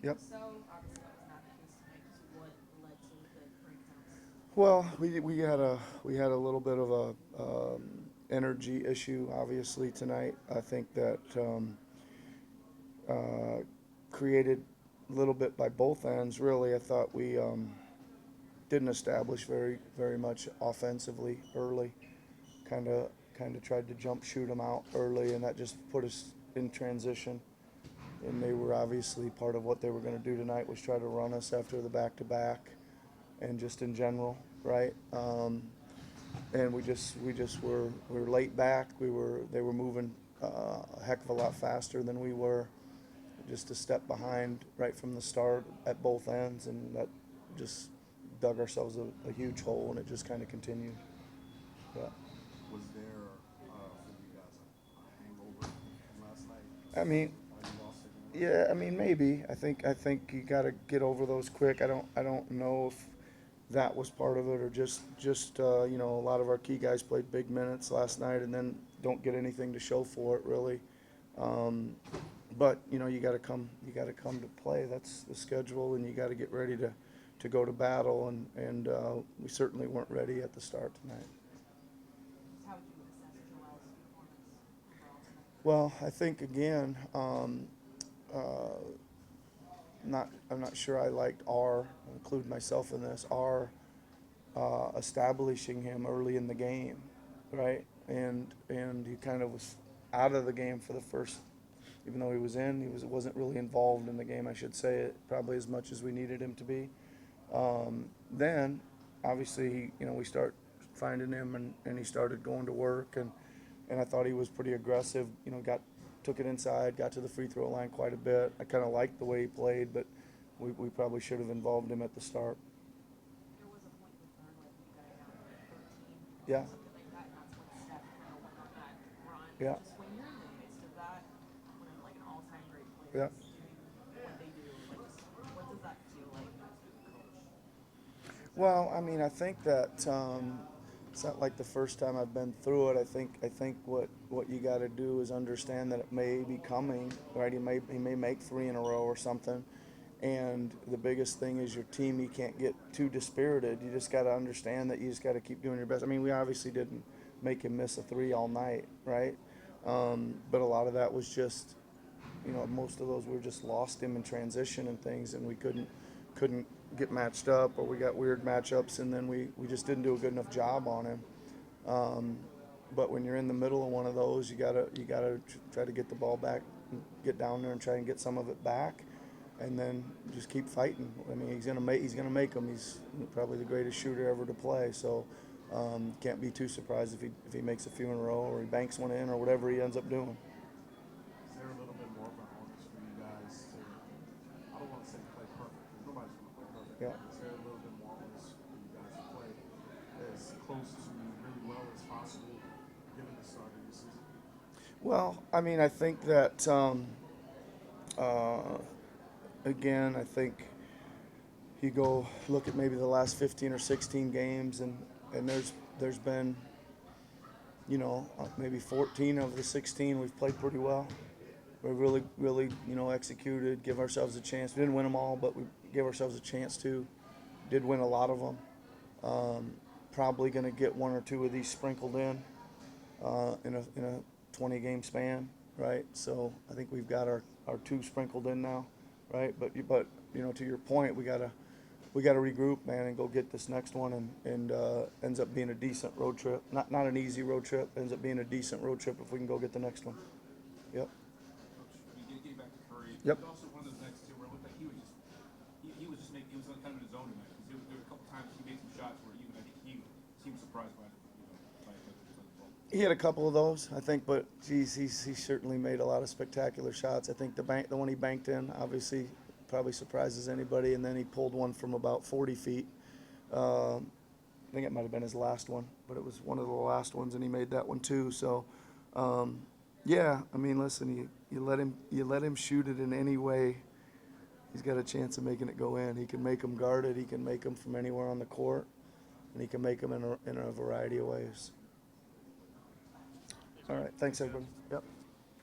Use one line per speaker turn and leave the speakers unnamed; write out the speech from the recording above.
Yep.
So obviously that was not the case tonight. Just what led to the breakdowns?
Well, we had a little bit of a energy issue, obviously tonight. I think that uh, created a little bit by both ends. Really, I thought we didn't establish very much offensively early. Kind of tried to jump shoot them out early, and that just put us in transition. And they were obviously part of what they were going to do tonight was try to run us after the back to back, and just in general, right? And we were late back. They were moving a heck of a lot faster than we were, just a step behind right from the start at both ends, and that just dug ourselves a huge hole, and it just kind of continued. Yeah.
Was there for you guys a hangover from last night?
I mean,
Why you lost it in
yeah, I mean maybe. I think you got to get over those quick. I don't know if that was part of it or just you know, a lot of our key guys played big minutes last night and then don't get anything to show for it really. Um, but you know, you got to come to play. That's the schedule, and you got to get ready to go to battle, and we certainly weren't ready at the start tonight.
Just how would you assess Joel's performance overall tonight?
Well, I think again, uh, I'm not sure I liked I'll include myself in this, establishing him early in the game, right? And he kind of was out of the game for the first, even though he was in, wasn't really involved in the game, I should say it, probably as much as we needed him to be. Then, obviously, you know, we start finding him, and he started going to work, and I thought he was pretty aggressive. You know, took it inside, got to the free throw line quite a bit. I kind of liked the way he played, but we probably should have involved him at the start.
There was a point in the third when you guys down like 13
Yeah,
or something like that, and that's when Steph kind of went on that run.
yeah,
Just when you're in the midst of that, when like an all-time great player
yeah.
is doing what they do, like just what does that feel like as a coach?
Well, I mean, I think that it's not like the first time I've been through it. I think what you got to do is understand that it may be coming, right? He may make three in a row or something, and the biggest thing is your team. You can't get too dispirited. You just got to understand that you just got to keep doing your best. I mean, we obviously didn't make him miss a three all night, right? But a lot of that was just, you know, most of those we just lost him in transition and things, and we couldn't get matched up, or we got weird matchups, and then we just didn't do a good enough job on him. Um, but when you're in the middle of one of those, you gotta try to get the ball back, get down there, and try and get some of it back, and then just keep fighting. I mean, he's gonna make them. He's probably the greatest shooter ever to play. So can't be too surprised if he makes a few in a row, or he banks one in, or whatever he ends up doing.
Is there a little bit more of an onus for you guys to, I don't want to say play perfect, because nobody's going to play perfect,
Yeah.
but is there a little bit more onus for you guys to play as close to really well as possible given the start of the season?
Well, I mean, I think that uh, again, I think you go look at maybe the last 15 or 16 games, and there's been, you know, maybe 14 of the 16 we've played pretty well. We really, you know, executed, give ourselves a chance. We didn't win them all, but we gave ourselves a chance to. Did win a lot of them. Probably going to get one or two of these sprinkled in a 20 game span, right? So I think we've got our two sprinkled in now, right? But you know, to your point, we got to regroup, man, and go get this next one, and ends up being a decent road trip. Not an easy road trip. Ends up being a decent road trip if we can go get the next one. Yep.
Coach, I mean, getting back to Curry,
Yep.
but also one of those nights too where it looked like he was just making, he was kind of in his zone tonight. Because there were a couple times he made some shots where even I think he seemed surprised by the result.
He had a couple of those, I think, but geez, he certainly made a lot of spectacular shots. I think the one he banked in, obviously, probably surprises anybody, and then he pulled one from about 40 feet. I think it might have been his last one, but it was one of the last ones, and he made that one too. So, um, yeah, I mean, listen, you let him shoot it in any way. He's got a chance of making it go in. He can make them guarded. He can make them from anywhere on the court, and he can make them in a variety of ways. All right, thanks everybody. Yep.